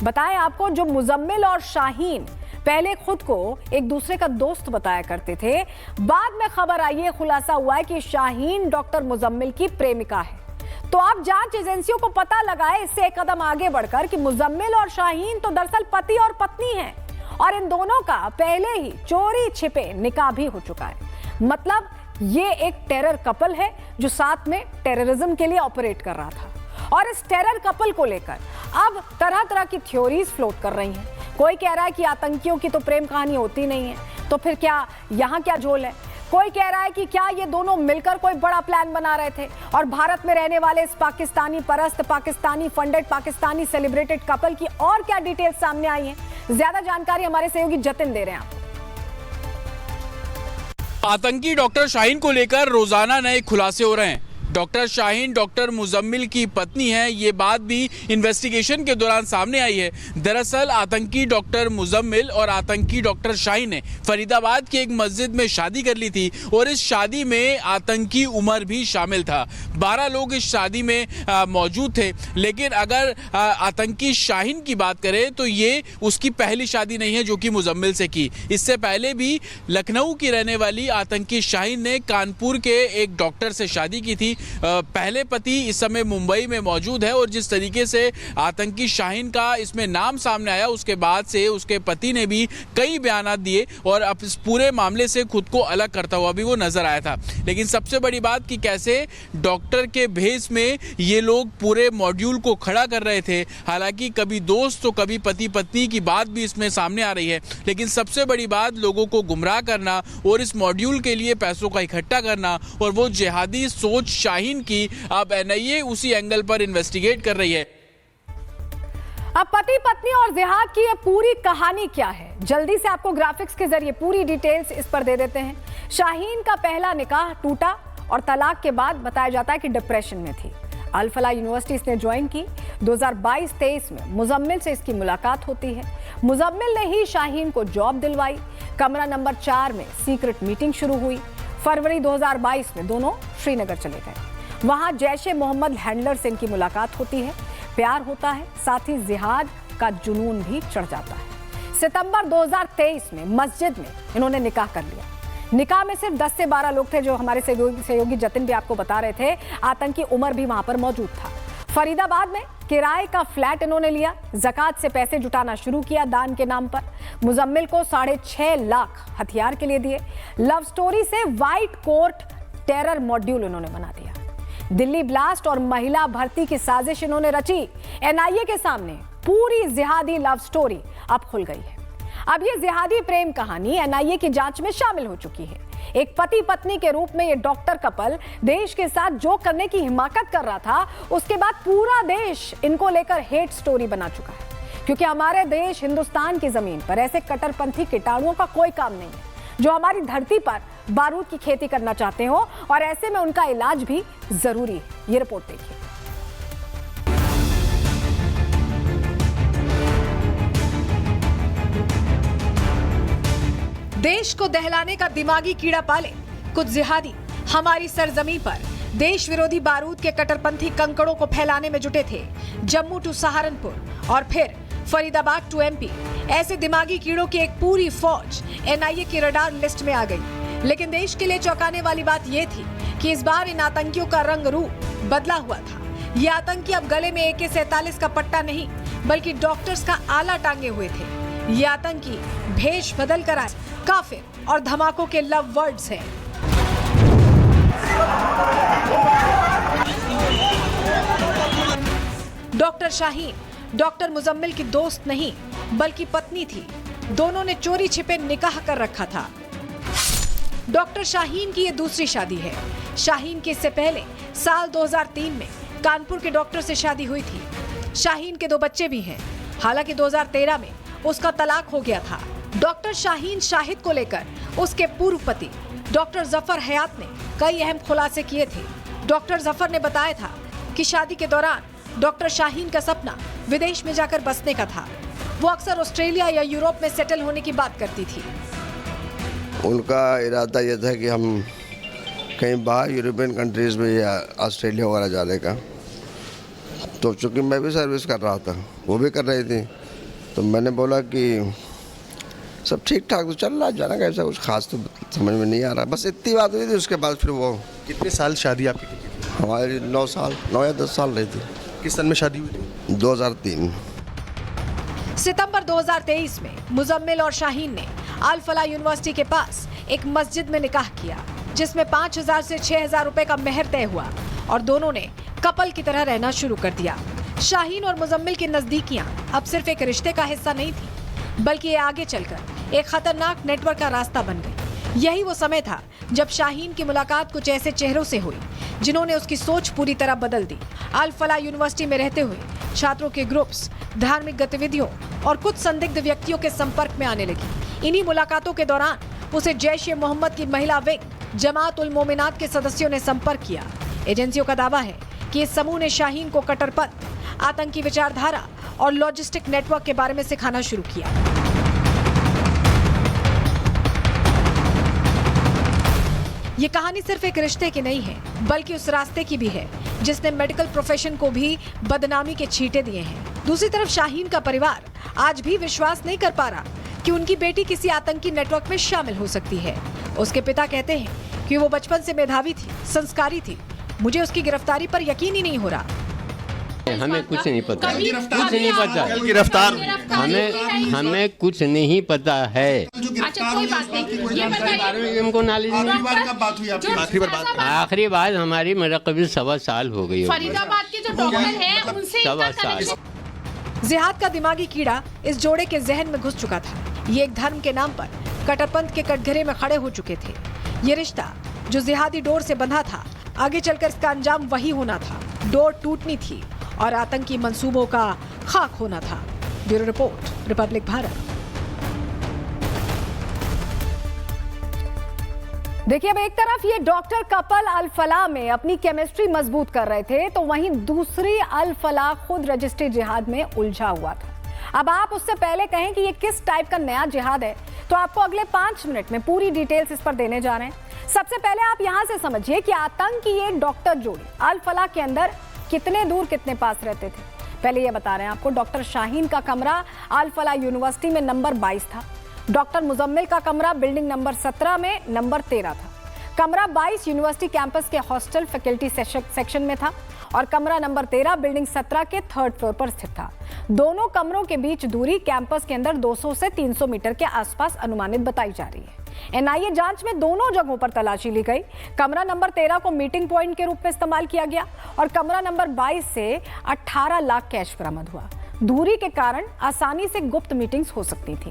बताएं आपको, जो मुजम्मिल और शाहीन पहले खुद को एक दूसरे का दोस्त बताया करते थे, बाद में खबर आई है, खुलासा हुआ है कि शाहीन डॉक्टर मुजम्मिल की प्रेमिका है। तो अब जांच एजेंसियों को पता लगा है इससे एक कदम आगे बढ़कर कि मुजम्मिल और शाहीन तो दरअसल पति और पत्नी हैं और इन दोनों का पहले ही चोरी छिपे निकाह भी हो चुका है। मतलब ये एक टेरर कपल है जो साथ में टेररिज्म के लिए ऑपरेट कर रहा था और इस टेरर कपल को लेकर अब तरह तरह की थ्योरीज फ्लोट कर रही हैं। कोई कह रहा है कि आतंकियों की तो प्रेम कहानी होती नहीं है, तो फिर क्या यहाँ क्या झोल है। कोई कह रहा है कि क्या ये दोनों मिलकर कोई बड़ा प्लान बना रहे थे और भारत में रहने वाले इस पाकिस्तानी परस्त, Pakistani funded, Pakistani celebrated couple की और क्या डिटेल्स सामने आई हैं। ज्यादा जानकारी हमारे सहयोगी जतिन दे रहे हैं आपको। आतंकी डॉक्टर शाहीन को लेकर रोजाना नए खुलासे हो रहे हैं। डॉक्टर शाहीन डॉक्टर मुजम्मिल की पत्नी है, ये बात भी इन्वेस्टिगेशन के दौरान सामने आई है। दरअसल आतंकी डॉक्टर मुजम्मिल और आतंकी डॉक्टर शाहीन ने फरीदाबाद की एक मस्जिद में शादी कर ली थी और इस शादी में आतंकी उमर भी शामिल था। 12 लोग इस शादी में मौजूद थे। लेकिन अगर आतंकी शाहीन की बात करें तो ये उसकी पहली शादी नहीं है जो कि मुजम्मिल से की। इससे पहले भी लखनऊ की रहने वाली आतंकी शाहीन ने कानपुर के एक डॉक्टर से शादी की थी। पहले पति इस समय मुंबई में मौजूद है और जिस तरीके से आतंकी शाहीन का इसमें नाम सामने आया, उसके बाद से उसके पति ने भी कई बयान दिए और अब इस पूरे मामले से खुद को अलग करता हुआ भी वो नजर आया था। लेकिन सबसे बड़ी बात कि कैसे डॉक्टर के भेष में ये लोग पूरे मॉड्यूल को खड़ा कर रहे थे। हालांकि कभी दोस्त तो कभी पति पत्नी की बात भी इसमें सामने आ रही है। लेकिन सबसे बड़ी बात लोगों को गुमराह करना और इस मॉड्यूल के लिए पैसों का इकट्ठा करना और वो जिहादी सोच शाहीन की अब एनआईए उसी एंगल पर इन्वेस्टिगेट कर रही है। अब पति पत्नी और जिहाद की ये पूरी कहानी क्या है, जल्दी से आपको ग्राफिक्स के जरिए पूरी डिटेल्स इस पर दे देते हैं। शाहीन का पहला निकाह टूटा और तलाक के बाद बताया जाता है कि डिप्रेशन में थी। अल फलाह यूनिवर्सिटी इसने ज्वाइन की। 2022-23 में मुजम्मिल से इसकी मुलाकात होती है। मुजम्मिल ने ही शाहीन को जॉब दिलवाई। कमरा नंबर 4 में सीक्रेट मीटिंग शुरू हुई। फरवरी 2022 में दोनों श्रीनगर चले गए। वहां जैश ए मोहम्मद हैंडलर से इनकी मुलाकात होती है। प्यार होता है, साथ ही जिहाद का जुनून भी चढ़ जाता है। सितंबर 2023 में मस्जिद में इन्होंने निकाह कर लिया। निकाह में सिर्फ 10 से 12 लोग थे, जो हमारे सहयोगी जतिन भी आपको बता रहे थे। आतंकी उमर भी वहां पर मौजूद था। फरीदाबाद में किराए का फ्लैट इन्होंने लिया। ज़कात से पैसे जुटाना शुरू किया दान के नाम पर। मुजम्मिल को 6.5 लाख हथियार के लिए दिए। लव स्टोरी से व्हाइट कोट टेरर मॉड्यूल इन्होंने बना दिया। दिल्ली ब्लास्ट और महिला भर्ती की साजिश इन्होंने रची। एनआईए के सामने पूरी जिहादी लव स्टोरी अब खुल गई है। अब ये जिहादी प्रेम कहानी एनआईए की जांच में शामिल हो चुकी है। एक पति पत्नी के रूप में ये डॉक्टर कपल देश के साथ जो करने की हिमाकत कर रहा था, उसके बाद पूरा देश इनको लेकर हेट स्टोरी बना चुका है। क्योंकि हमारे देश हिंदुस्तान की जमीन पर ऐसे कट्टरपंथी कीटाणुओं का कोई काम नहीं है जो हमारी धरती पर बारूद की खेती करना चाहते हो, और ऐसे में उनका इलाज भी जरूरी है। ये रिपोर्ट देखिए। देश को दहलाने का दिमागी कीड़ा पाले कुछ जिहादी हमारी सरजमीन पर देश विरोधी बारूद के कट्टरपंथी कंकड़ों को फैलाने में जुटे थे। जम्मू टू सहारनपुर और फिर फरीदाबाद टू एमपी, ऐसे दिमागी कीड़ों की एक पूरी फौज एनआईए की रडार लिस्ट में आ गई। लेकिन देश के लिए चौंकाने वाली बात यह थी कि इस बार इन आतंकियों का रंग रूप बदला हुआ था। ये आतंकी अब गले में AK-47 का पट्टा नहीं बल्कि डॉक्टर्स का आला टांगे हुए थे। ये आतंकी भेष बदल कर आए काफिर और धमाकों के लव वर्ड्स हैं। डॉक्टर शाहीन डॉक्टर मुजम्मिल की दोस्त नहीं बल्कि पत्नी थी। दोनों ने चोरी छिपे निकाह कर रखा था। डॉक्टर शाहीन की ये दूसरी शादी है। शाहीन की इससे पहले साल 2003 में कानपुर के डॉक्टर से शादी हुई थी। शाहीन के 2 बच्चे भी हैं। हालांकि 2013 में उसका तलाक हो गया था। डॉक्टर शाहीन शाहिद को लेकर उसके पूर्व पति डॉक्टर जफर हयात ने कई अहम खुलासे किए थे। डॉक्टर जफर ने बताया था कि शादी के दौरान डॉक्टर शाहीन का सपना विदेश में जाकर बसने का था। वो अक्सर ऑस्ट्रेलिया या यूरोप में सेटल होने की बात करती थी। उनका इरादा यह था कि हम कहीं बाहर यूरोपियन कंट्रीज़ में या ऑस्ट्रेलिया वगैरह जाने का। तो चूँकि मैं भी सर्विस कर रहा था, वो भी कर रही थी, तो मैंने बोला कि सब ठीक ठाक तो चल रहा है, जाना कैसा कुछ खास तो समझ में नहीं आ रहा, बस इतनी बात हुई थी। उसके बाद फिर वो कितने साल शादी आपकी की थी? हमारी 9 या 10 साल रही थी। किस सन में शादी हुई थी? 2003। सितंबर 2023 में मुजम्मिल और शाहीन ने अल फलाह यूनिवर्सिटी के पास एक मस्जिद में निकाह किया, जिसमें 5,000 से 6,000 रुपए का मेहर तय हुआ और दोनों ने कपल की तरह रहना शुरू कर दिया। शाहीन और मुजम्मिल की नजदीकियां अब सिर्फ एक रिश्ते का हिस्सा नहीं थी, बल्कि ये आगे चलकर एक खतरनाक नेटवर्क का रास्ता बन गई। यही वो समय था जब शाहीन की मुलाकात कुछ ऐसे चेहरों से हुई जिन्होंने उसकी सोच पूरी तरह बदल दी। अल फलाह यूनिवर्सिटी में रहते हुए छात्रों के ग्रुप्स, धार्मिक गतिविधियों और कुछ संदिग्ध व्यक्तियों के संपर्क में आने लगी। इन्हीं मुलाकातों के दौरान उसे जैश-ए-मोहम्मद की महिला विंग जमात उल मोमिनात के सदस्यों ने संपर्क किया। एजेंसियों का दावा है कि इस समूह ने शाहीन को कट्टरपंथ, आतंकी विचारधारा और लॉजिस्टिक नेटवर्क के बारे में सिखाना शुरू किया। ये कहानी सिर्फ एक रिश्ते की नहीं है, बल्कि उस रास्ते की भी है जिसने मेडिकल प्रोफेशन को भी बदनामी के छींटे दिए हैं। दूसरी तरफ शाहीन का परिवार आज भी विश्वास नहीं कर पा रहा कि उनकी बेटी किसी आतंकी नेटवर्क में शामिल हो सकती है। उसके पिता कहते हैं कि वो बचपन से मेधावी थी, संस्कारी थी। मुझे उसकी गिरफ्तारी पर यकीन ही नहीं हो रहा। हमें कुछ नहीं पता, कुछ नहीं पता। गिरफ्तार हमें कुछ नहीं पता है। अच्छा कोई बात नहीं, ये बताइए हमको नॉलेज नहीं। कब बात हुई आपकी? आखिरी बार बात आखिरी बात हमारी मेरा कभी 1.25 साल हो गई होगी। फरीदाबाद के जो डॉक्टर हैं उनसे इनका 1.25 साल। कनेक्शन। जिहाद का दिमागी कीड़ा इस जोड़े के जहन में घुस चुका था। ये एक धर्म के नाम पर कट्टरपंथ के कटघरे में खड़े हो चुके थे। ये रिश्ता जो जिहादी डोर से बंधा था, आगे चलकर इसका अंजाम वही होना था। डोर टूटनी थी और आतंकी मंसूबों का खाक होना था। Bureau report, Republic Bharat. देखिए, अब एक तरफ ये डॉक्टर कपल अल फलाह में अपनी केमिस्ट्री मजबूत कर रहे थे, तो वहीं दूसरी अल फलाह खुद रजिस्ट्री जिहाद में उलझा हुआ था। अब आप उससे पहले कहें कि ये किस टाइप का नया जिहाद है, तो आपको अगले 5 मिनट में पूरी डिटेल्स इस पर देने जा रहे हैं। सबसे पहले आप यहां से समझिए कि आतंक की एक डॉक्टर जोड़ी अल फलाह के अंदर कितने दूर कितने पास रहते थे। पहले ये बता रहे हैं आपको, डॉक्टर शाहीन का कमरा अल फलाह यूनिवर्सिटी में नंबर 22 था। डॉक्टर मुजम्मिल का कमरा बिल्डिंग नंबर 17 में नंबर 13 था। कमरा 22 यूनिवर्सिटी कैंपस के हॉस्टल फैकल्टी सेक्शन में था और कमरा नंबर 13 बिल्डिंग 17 के 3rd फ्लोर पर स्थित था। दोनों कमरों के बीच दूरी कैंपस के अंदर 200 से 300 मीटर के आसपास अनुमानित बताई जा रही है। एनआईए जांच में दोनों जगहों पर तलाशी ली गई। कमरा नंबर 13 को मीटिंग पॉइंट के रूप में इस्तेमाल किया गया और कमरा नंबर 22 से 18 लाख कैश बरामद हुआ। दूरी के कारण आसानी से गुप्त मीटिंग्स हो सकती थी।